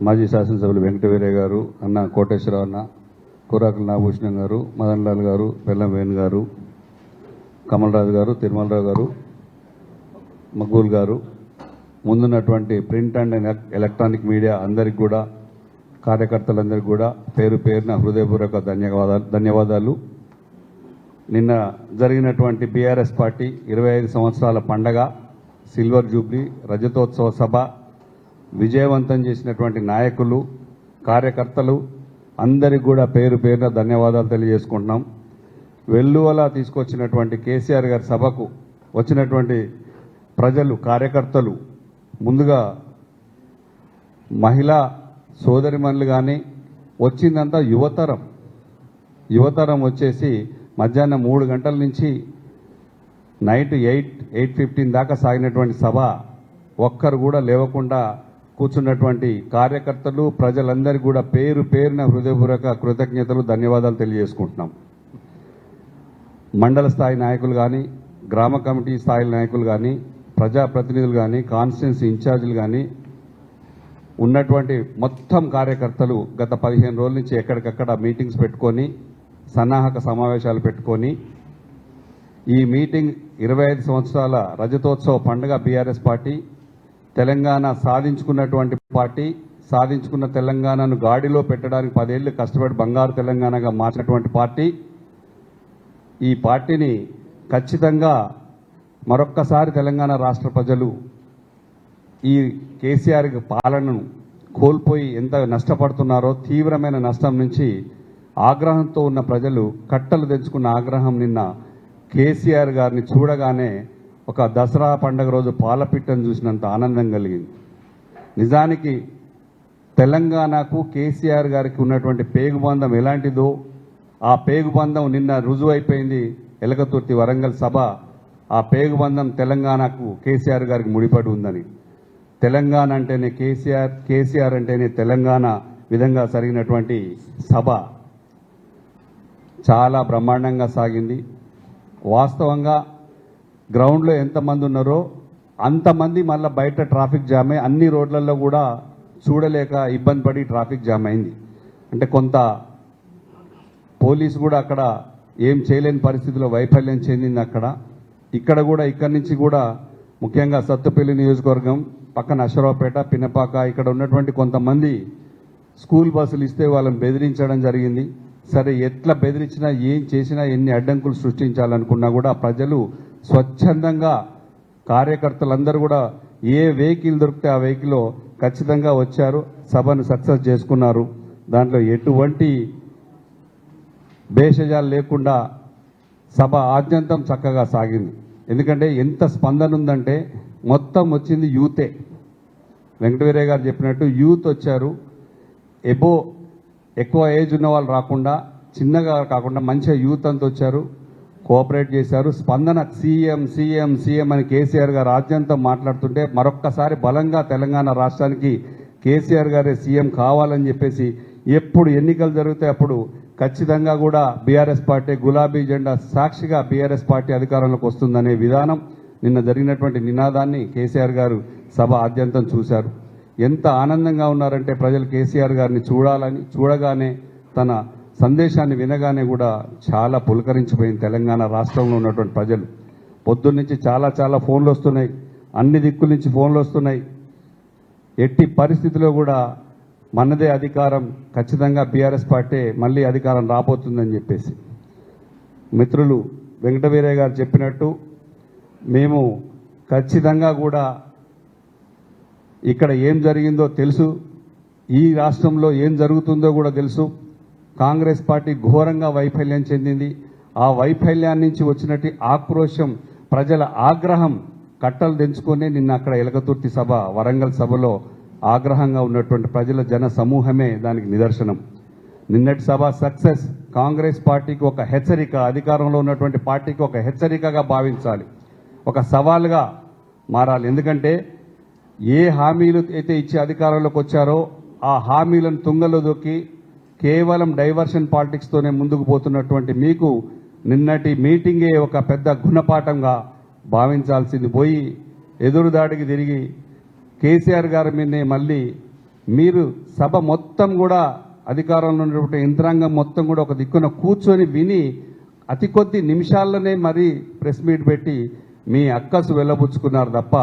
మాజీ శాసనసభ్యులు వెంకటవీరయ్య గారు, అన్న కోటేశ్వరరావు అన్న, కూరాకుల నాగభూషణం గారు, మదన్ లాల్ గారు, బెల్లం వేణు గారు, కమలరాజు గారు, తిరుమలరావు గారు, మక్బూల్ గారు, ముందున్నటువంటి ప్రింట్ అండ్ ఎలక్ట్రానిక్ మీడియా అందరికి కూడా, కార్యకర్తలందరికీ కూడా పేరు పేరున హృదయపూర్వక ధన్యవాదాలు. నిన్న జరిగినటువంటి బీఆర్ఎస్ పార్టీ 25 సంవత్సరాల పండగ, సిల్వర్ జూబ్లీ, రజతోత్సవ సభ విజయవంతం చేసినటువంటి నాయకులు, కార్యకర్తలు అందరికి కూడా పేరు పేరున ధన్యవాదాలు తెలియజేసుకుంటున్నాం. వెల్లువలా తీసుకొచ్చినటువంటి కేసీఆర్ గారి సభకు వచ్చినటువంటి ప్రజలు, కార్యకర్తలు, ముందుగా మహిళా సోదరిమణులు కానీ వచ్చిందంతా యువతరం వచ్చేసి మధ్యాహ్నం 3 గంటల నుంచి నైట్ 8:15 దాకా సాగినటువంటి సభ ఒక్కరు కూడా లేవకుండా కూర్చున్నటువంటి కార్యకర్తలు, ప్రజలందరికీ కూడా పేరు పేరున హృదయపూర్వక కృతజ్ఞతలు, ధన్యవాదాలు తెలియజేసుకుంటున్నాం. మండల స్థాయి నాయకులు కానీ, గ్రామ కమిటీ స్థాయి నాయకులు కానీ, ప్రజాప్రతినిధులు కానీ, కాన్స్టిట్యున్సీ ఇన్ఛార్జీలు కానీ, ఉన్నటువంటి మొత్తం కార్యకర్తలు గత 15 రోజుల నుంచి ఎక్కడికక్కడ మీటింగ్స్ పెట్టుకొని, సన్నాహక సమావేశాలు పెట్టుకొని, ఈ మీటింగ్ 25 సంవత్సరాల రజతోత్సవ పండుగ బీఆర్ఎస్ పార్టీ, తెలంగాణ సాధించుకున్నటువంటి పార్టీ, సాధించుకున్న తెలంగాణను గాడిలో పెట్టడానికి 10 ఏళ్లు కష్టపడి బంగారు తెలంగాణగా మార్చినటువంటి పార్టీ. ఈ పార్టీని ఖచ్చితంగా మరొక్కసారి తెలంగాణ రాష్ట్ర ప్రజలు ఈ కేసీఆర్ పాలనను కోల్పోయి ఎంత నష్టపడుతున్నారో, తీవ్రమైన నష్టం నుంచి ఆగ్రహంతో ఉన్న ప్రజలు కట్టలు తెంచుకున్న ఆగ్రహం నిన్న కేసీఆర్ గారిని చూడగానే ఒక దసరా పండుగ రోజు పాలపిట్టను చూసినంత ఆనందం కలిగింది. నిజానికి తెలంగాణకు కేసీఆర్ గారికి ఉన్నటువంటి పేగుబంధం ఎలాంటిదో ఆ పేగుబంధం నిన్న రుజువైపోయింది. ఎలకతుర్తి వరంగల్ సభ, ఆ పేగుబంధం తెలంగాణకు కేసీఆర్ గారికి ముడిపడి ఉందని. తెలంగాణ అంటేనే కేసీఆర్, కేసీఆర్ అంటేనే తెలంగాణ విధంగా జరిగినటువంటి సభ చాలా బ్రహ్మాండంగా సాగింది. వాస్తవంగా గ్రౌండ్లో ఎంతమంది ఉన్నారో అంతమంది మళ్ళీ బయట ట్రాఫిక్ జామ్ అయ్యి అన్ని రోడ్లలో కూడా చూడలేక ఇబ్బంది పడి ట్రాఫిక్ జామ్ అయింది. అంటే కొంత పోలీసు కూడా అక్కడ ఏం చేయలేని పరిస్థితిలో వైఫల్యం చెందింది. ఇక్కడ కూడా ఇక్కడి నుంచి కూడా ముఖ్యంగా సత్తుపల్లి నియోజకవర్గం పక్కన అశ్వరావుపేట, పినపాక ఇక్కడ ఉన్నటువంటి కొంతమంది స్కూల్ బస్సులు ఇస్తే వాళ్ళని బెదిరించడం జరిగింది. సరే, ఎట్లా బెదిరించినా, ఏం చేసినా, ఎన్ని అడ్డంకులు సృష్టించాలనుకున్నా కూడా ప్రజలు స్వచ్ఛందంగా, కార్యకర్తలందరూ కూడా ఏ వెహికల్ దొరికితే ఆ వెహికల్లో ఖచ్చితంగా వచ్చారు, సభను సక్సెస్ చేసుకున్నారు. దాంట్లో ఎటువంటి భేషజాలు లేకుండా సభ ఆద్యంతం చక్కగా సాగింది. ఎందుకంటే ఎంత స్పందన ఉందంటే మొత్తం వచ్చింది యూతే. వెంకటవీరయ్య గారు చెప్పినట్టు యూత్ వచ్చారు. ఎక్కువ ఏజ్ ఉన్న వాళ్ళు రాకుండా, చిన్నగా కాకుండా మంచిగా యూత్ అంతా వచ్చారు, కోఆపరేట్ చేశారు. స్పందన సీఎం సీఎం సీఎం అని కేసీఆర్ గారు ఆద్యంతం మాట్లాడుతుంటే మరొక్కసారి బలంగా తెలంగాణ రాష్ట్రానికి కేసీఆర్ గారే సీఎం కావాలని చెప్పేసి ఎప్పుడు ఎన్నికలు జరిగితే అప్పుడు ఖచ్చితంగా కూడా బీఆర్ఎస్ పార్టీ గులాబీ జెండా సాక్షిగా బీఆర్ఎస్ పార్టీ అధికారంలోకి వస్తుందనే విధానం నిన్న జరిగినటువంటి నినాదాన్ని కేసీఆర్ గారు సభ ఆద్యంతం చూశారు. ఎంత ఆనందంగా ఉన్నారంటే ప్రజలు కేసీఆర్ గారిని చూడగానే, తన సందేశాన్ని వినగానే కూడా చాలా పులకరించిపోయింది తెలంగాణ రాష్ట్రంలో ఉన్నటువంటి ప్రజలు. పొద్దున్నుంచి చాలా ఫోన్లు వస్తున్నాయి, అన్ని దిక్కుల నుంచి ఫోన్లు వస్తున్నాయి. ఎట్టి పరిస్థితిలో కూడా మనదే అధికారం, ఖచ్చితంగా బీఆర్ఎస్ పార్టీ మళ్ళీ అధికారం రాబోతుందని చెప్పేసి. మిత్రులు వెంకటవీరయ్య గారు చెప్పినట్టు మేము ఖచ్చితంగా కూడా ఇక్కడ ఏం జరిగిందో తెలుసు, ఈ రాష్ట్రంలో ఏం జరుగుతుందో కూడా తెలుసు. కాంగ్రెస్ పార్టీ ఘోరంగా వైఫల్యం చెందింది. ఆ వైఫల్యాన్ని నుంచి వచ్చినట్టు ఆక్రోశం, ప్రజల ఆగ్రహం కట్టలు తెంచుకొని నిన్న అక్కడ ఎలకతుర్తి సభ, వరంగల్ సభలో ఆగ్రహంగా ఉన్నటువంటి ప్రజల జన సమూహమే దానికి నిదర్శనం. నిన్నటి సభ సక్సెస్ కాంగ్రెస్ పార్టీకి ఒక హెచ్చరిక, అధికారంలో ఉన్నటువంటి పార్టీకి ఒక హెచ్చరికగా భావించాలి, ఒక సవాల్గా మారాలి. ఎందుకంటే ఏ హామీలు అయితే ఇచ్చి అధికారంలోకి వచ్చారో ఆ హామీలను తుంగలో దొక్కి కేవలం డైవర్షన్ పాలిటిక్స్తోనే ముందుకు పోతున్నటువంటి మీకు నిన్నటి మీటింగే ఒక పెద్ద గుణపాఠంగా భావించాల్సింది పోయి ఎదురుదాడికి తిరిగి కేసీఆర్ గారి మీదనే మళ్ళీ మీరు సభ మొత్తం కూడా అధికారంలో ఉన్నటువంటి యంత్రాంగం మొత్తం కూడా ఒక దిక్కున కూర్చొని విని అతి కొద్ది నిమిషాల్లోనే మరి ప్రెస్ మీట్ పెట్టి మీ అక్కసు వెళ్ళబుచ్చుకున్నారు తప్ప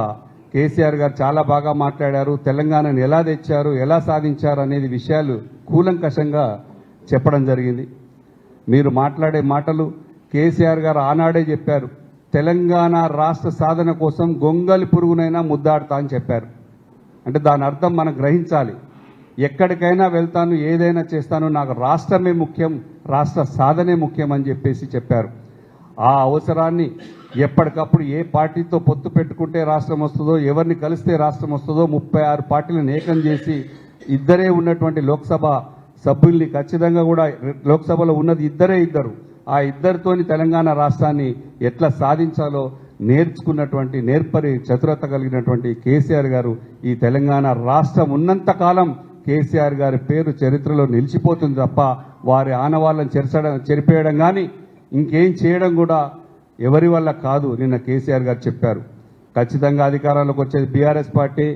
కేసీఆర్ గారు చాలా బాగా మాట్లాడారు, తెలంగాణను ఎలా తెచ్చారు, ఎలా సాధించారు అనేది విషయాలు కూలంకషంగా చెప్పడం జరిగింది. మీరు మాట్లాడే మాటలు కేసీఆర్ గారు ఆనాడే చెప్పారు, తెలంగాణ రాష్ట్ర సాధన కోసం గొంగలి పురుగునైనా ముద్దాడుతా అని చెప్పారు. అంటే దాని అర్థం మనం గ్రహించాలి, ఎక్కడికైనా వెళ్తాను, ఏదైనా చేస్తాను, నాకు రాష్ట్రమే ముఖ్యం, రాష్ట్ర సాధనే ముఖ్యం అని చెప్పారు. ఆ అవసరాన్ని ఎప్పటికప్పుడు ఏ పార్టీతో పొత్తు పెట్టుకుంటే రాష్ట్రం వస్తుందో, ఎవరిని కలిస్తే రాష్ట్రం వస్తుందో 36 పార్టీలను ఏకం చేసి ఇద్దరే ఉన్నటువంటి లోక్సభ సభ్యుల్ని ఖచ్చితంగా కూడా లోక్సభలో ఉన్నది ఇద్దరు, ఆ ఇద్దరితోని తెలంగాణ రాష్ట్రాన్ని ఎట్లా సాధించాలో నేర్చుకున్నటువంటి నేర్పరి చతురత కలిగినటువంటి కేసీఆర్ గారు ఈ తెలంగాణ రాష్ట్రం ఉన్నంత కాలం కేసీఆర్ గారి పేరు చరిత్రలో నిలిచిపోతుంది తప్ప వారి ఆనవాళ్ళను చెరిపేయడం కానీ ఇంకేం చేయడం కూడా ఎవరి వల్ల కాదు. నిన్న కేసీఆర్ గారు చెప్పారు, ఖచ్చితంగా అధికారంలోకి వచ్చేది బీఆర్ఎస్ పార్టీ,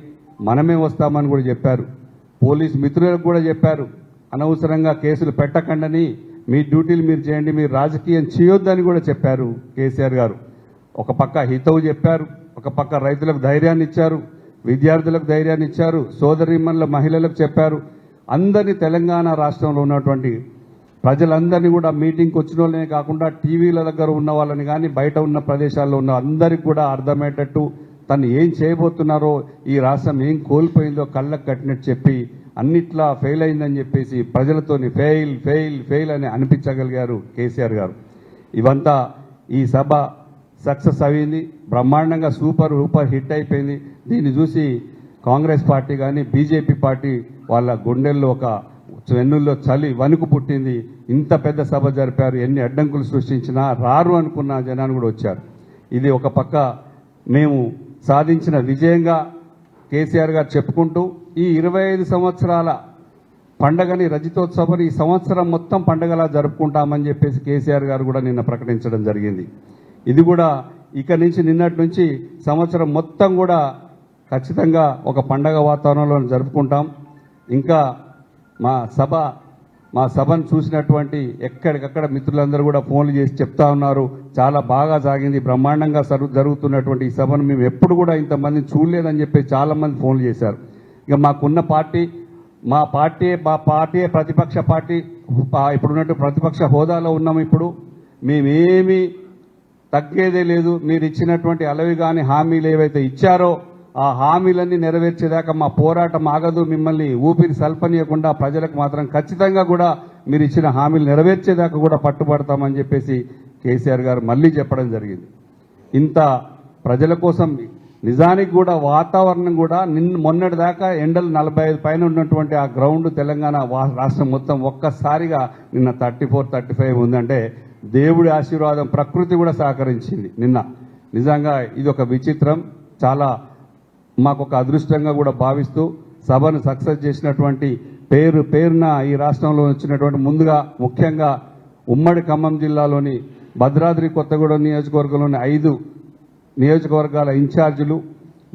మనమే వస్తామని కూడా చెప్పారు. పోలీస్ మిత్రులకు కూడా చెప్పారు, అనవసరంగా కేసులు పెట్టకండని, మీ డ్యూటీలు మీరు చేయండి, మీరు రాజకీయం చేయొద్దని కూడా చెప్పారు కేసీఆర్ గారు. ఒక పక్క హితవు చెప్పారు, ఒక పక్క రైతులకు ధైర్యాన్ని ఇచ్చారు, విద్యార్థులకు ధైర్యాన్ని ఇచ్చారు, సోదరీమణుల మహిళలకు చెప్పారు. అందరినీ తెలంగాణ రాష్ట్రంలో ఉన్నటువంటి ప్రజలందరినీ కూడా మీటింగ్కి వచ్చిన వాళ్ళనే కాకుండా టీవీల దగ్గర ఉన్న వాళ్ళని కానీ బయట ఉన్న ప్రదేశాల్లో ఉన్న అందరికీ కూడా అర్థమయ్యేటట్టు తను ఏం చేయబోతున్నారో, ఈ రాష్ట్రం ఏం కోల్పోయిందో కళ్ళకు కట్టినట్టు చెప్పి అన్నిట్లా ఫెయిల్ అయిందని చెప్పేసి ప్రజలతోని ఫెయిల్ ఫెయిల్ ఫెయిల్ అని అనిపించగలిగారు కేసీఆర్ గారు. ఇవంతా ఈ సభ సక్సెస్ అయింది, బ్రహ్మాండంగా సూపర్ హిట్ అయిపోయింది. దీన్ని చూసి కాంగ్రెస్ పార్టీ కానీ బీజేపీ పార్టీ వాళ్ళ గుండెల్లో ఒక వెన్నుల్లో చలి వణుకు పుట్టింది. ఇంత పెద్ద సభ జరిపారు, ఎన్ని అడ్డంకులు సృష్టించినా రారు అనుకున్న జనాన్ని కూడా వచ్చారు. ఇది ఒక పక్క మేము సాధించిన విజయంగా కేసీఆర్ గారు చెప్పుకుంటూ ఈ 25 సంవత్సరాల పండగని రజతోత్సవాన్ని ఈ సంవత్సరం మొత్తం పండగలా జరుపుకుంటామని చెప్పేసి కేసీఆర్ గారు కూడా నిన్న ప్రకటించడం జరిగింది. ఇది కూడా ఇక నుంచి నిన్నటి నుంచి సంవత్సరం మొత్తం కూడా ఖచ్చితంగా ఒక పండగ వాతావరణంలో జరుపుకుంటాం. ఇంకా మా సభను చూసినటువంటి ఎక్కడికక్కడ మిత్రులందరూ కూడా ఫోన్లు చేసి చెప్తా ఉన్నారు, చాలా బాగా సాగింది, బ్రహ్మాండంగా జరుగుతున్నటువంటి ఈ సభను మేము ఎప్పుడు కూడా ఇంతమందిని చూడలేదని చెప్పి చాలామంది ఫోన్లు చేశారు. ఇక మాకున్న పార్టీ మా పార్టీ ప్రతిపక్ష పార్టీ, ఇప్పుడున్నట్టు ప్రతిపక్ష హోదాలో ఉన్నాము. ఇప్పుడు మేమేమీ తగ్గేదే లేదు. మీరు ఇచ్చినటువంటి అలవి కానీ హామీలు ఏవైతే ఇచ్చారో ఆ హామీలన్నీ నెరవేర్చేదాకా మా పోరాటం ఆగదు. మిమ్మల్ని ఊపిరి సల్పనీయకుండా ప్రజలకు మాత్రం ఖచ్చితంగా కూడా మీరు ఇచ్చిన హామీలు నెరవేర్చేదాకా కూడా పట్టుబడతామని చెప్పేసి కేసీఆర్ గారు మళ్ళీ చెప్పడం జరిగింది. ఇంత ప్రజల కోసం నిజానికి కూడా వాతావరణం కూడా మొన్నటి దాకా ఎండలు 45 పైన ఉన్నటువంటి ఆ గ్రౌండ్ తెలంగాణ రాష్ట్రం మొత్తం ఒక్కసారిగా నిన్న 34-35 ఉందంటే దేవుడి ఆశీర్వాదం, ప్రకృతి కూడా సహకరించింది నిన్న. నిజంగా ఇది ఒక విచిత్రం, చాలా మాకు ఒక అదృష్టంగా కూడా భావిస్తూ సభను సక్సెస్ చేసినటువంటి పేరున ఈ రాష్ట్రంలో వచ్చినటువంటి ముందుగా ముఖ్యంగా ఉమ్మడి ఖమ్మం జిల్లాలోని భద్రాద్రి కొత్తగూడెం నియోజకవర్గంలోని 5 నియోజకవర్గాల ఇన్ఛార్జీలు,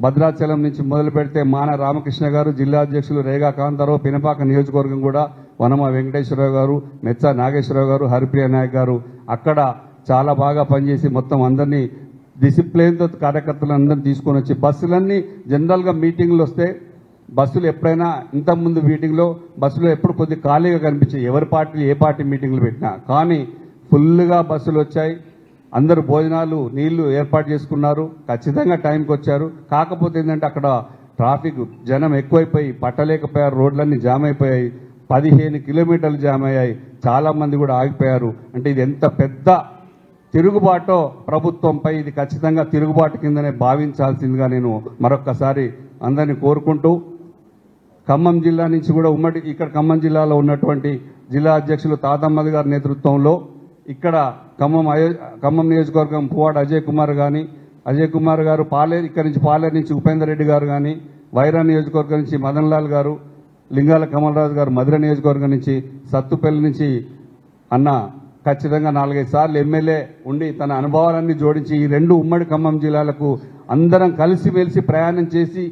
భద్రాచలం నుంచి మొదలు పెడితే మాన రామకృష్ణ గారు, జిల్లా అధ్యక్షులు రేగా కాంతారావు, పినపాక నియోజకవర్గం కూడా వనమ వెంకటేశ్వరరావు గారు, మెచ్చ నాగేశ్వరరావు గారు, హరిప్రియ నాయక్ గారు అక్కడ చాలా బాగా పనిచేసి మొత్తం అందరినీ డిసిప్లిన్తో కార్యకర్తలు అందరినీ తీసుకొని వచ్చి బస్సులన్నీ జనరల్గా మీటింగ్లు వస్తే బస్సులు ఎప్పుడైనా ఇంతకుముందు మీటింగ్లో బస్సులో ఎప్పుడు కొద్దిగా ఖాళీగా కనిపించాయి, ఎవరి పార్టీలు ఏ పార్టీ మీటింగ్లు పెట్టినా. కానీ ఫుల్గా బస్సులు వచ్చాయి, అందరూ భోజనాలు నీళ్లు ఏర్పాటు చేసుకున్నారు, ఖచ్చితంగా టైంకి వచ్చారు. కాకపోతే ఏంటంటే అక్కడ ట్రాఫిక్ జనం ఎక్కువైపోయి పట్టలేకపోయారు, రోడ్లన్నీ జామ్ అయిపోయాయి, 15 కిలోమీటర్లు జామ్ అయ్యాయి, చాలామంది కూడా ఆగిపోయారు. అంటే ఇది ఎంత పెద్ద తిరుగుబాటో ప్రభుత్వంపై, ఇది ఖచ్చితంగా తిరుగుబాటు కిందనే భావించాల్సిందిగా నేను మరొక్కసారి అందరినీ కోరుకుంటూ, ఖమ్మం జిల్లా నుంచి కూడా ఇక్కడ ఖమ్మం జిల్లాలో ఉన్నటువంటి జిల్లా అధ్యక్షులు తాతమ్మది గారి నేతృత్వంలో ఇక్కడ ఖమ్మం నియోజకవర్గం పువ్వాడ అజయ్ కుమార్ గారు ఇక్కడి నుంచి పాలేరు నుంచి ఉపేందర్ రెడ్డి గారు కానీ, వైరా నియోజకవర్గం నుంచి మదన్ లాల్ గారు, లింగాల కమలరాజు గారు మధుర నియోజకవర్గం నుంచి, సత్తుపల్లి నుంచి అన్న ఖచ్చితంగా 4-5 సార్లు ఎమ్మెల్యే ఉండి తన అనుభవాలన్నీ జోడించి ఈ 2 ఉమ్మడి ఖమ్మం జిల్లాలకు అందరం కలిసిమెలిసి ప్రయాణం చేసి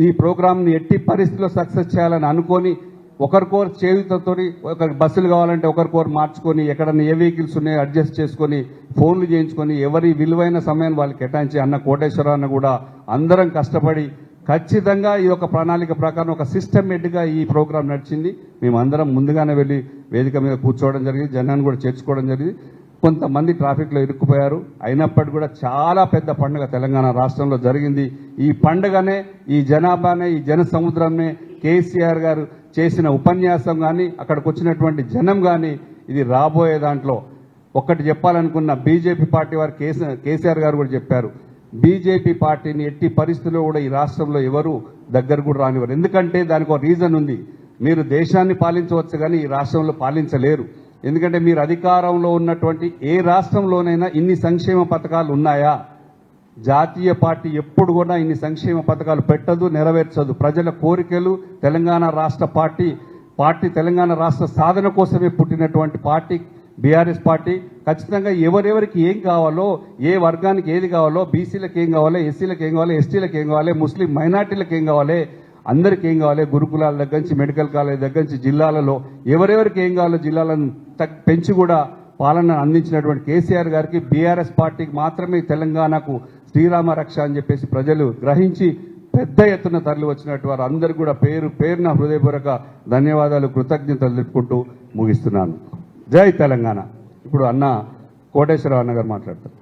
ఈ ప్రోగ్రామ్ని ఎట్టి పరిస్థితుల్లో సక్సెస్ చేయాలని అనుకొని ఒకరికొరు చేయుతతో ఒక బస్సులు కావాలంటే ఒకరికొరు మార్చుకొని ఎక్కడన్నా ఏ వెహికల్స్ ఉన్నాయో అడ్జస్ట్ చేసుకొని ఫోన్లు చేయించుకొని ఎవరి విలువైన సమయాన్ని వాళ్ళకి కేటాయించి అన్న కోటేశ్వర అన్న కూడా అందరం కష్టపడి ఖచ్చితంగా ఈ యొక్క ప్రణాళిక ప్రకారం ఒక సిస్టమేటిక్గా ఈ ప్రోగ్రాం నడిచింది. మేమందరం ముందుగానే వెళ్ళి వేదిక మీద కూర్చోవడం జరిగింది, జనాన్ని కూడా చేర్చుకోవడం జరిగింది. కొంతమంది ట్రాఫిక్లో ఇరుక్కుపోయారు. అయినప్పటికీ కూడా చాలా పెద్ద పండుగ తెలంగాణ రాష్ట్రంలో జరిగింది. ఈ పండుగనే, ఈ జనాభానే, ఈ జన సముద్రంనే కేసీఆర్ గారు చేసిన ఉపన్యాసం కానీ అక్కడికి వచ్చినటువంటి జనం కానీ ఇది రాబోయే దాంట్లో ఒక్కటి చెప్పాలనుకున్న బీజేపీ పార్టీ వారు కేసీఆర్ గారు కూడా చెప్పారు, బీజేపీ పార్టీని ఎట్టి పరిస్థితుల్లో కూడా ఈ రాష్ట్రంలో ఎవరు దగ్గర కూడా రానివ్వరు. ఎందుకంటే దానికి ఒక రీజన్ ఉంది. మీరు దేశాన్ని పాలించవచ్చు కానీ ఈ రాష్ట్రంలో పాలించలేరు. ఎందుకంటే మీరు అధికారంలో ఉన్నటువంటి ఏ రాష్ట్రంలోనైనా ఇన్ని సంక్షేమ పథకాలు ఉన్నాయా? జాతీయ పార్టీ ఎప్పుడు కూడా ఇన్ని సంక్షేమ పథకాలు పెట్టదు, నెరవేర్చదు. ప్రజల కోరికలు తెలంగాణ రాష్ట్ర పార్టీ తెలంగాణ రాష్ట్ర సాధన కోసమే పుట్టినటువంటి పార్టీ బీఆర్ఎస్ పార్టీ. ఖచ్చితంగా ఎవరెవరికి ఏం కావాలో, ఏ వర్గానికి ఏది కావాలో, బీసీలకు ఏం కావాలి, ఎస్సీలకు ఏం కావాలి, ఎస్టీలకు ఏం కావాలి, ముస్లిం మైనార్టీలకు ఏం కావాలి, అందరికీ ఏం కావాలి, గురుకులాల దగ్గర నుంచి మెడికల్ కాలేజ్ దగ్గర నుంచి జిల్లాలలో ఎవరెవరికి ఏం కావాలో జిల్లాలను పెంచి కూడా పాలన అందించినటువంటి కేసీఆర్ గారికి, బీఆర్ఎస్ పార్టీకి మాత్రమే తెలంగాణకు శ్రీరామ రక్ష అని చెప్పేసి ప్రజలు గ్రహించి పెద్ద ఎత్తున తరలి వచ్చినట్టు వారు అందరికీ కూడా పేరున హృదయపూర్వక ధన్యవాదాలు, కృతజ్ఞతలు తెలుపుకుంటూ ముగిస్తున్నాను. జై తెలంగాణ. ఇప్పుడు అన్న కోటేశ్వరరావు అన్న గారు మాట్లాడతారు.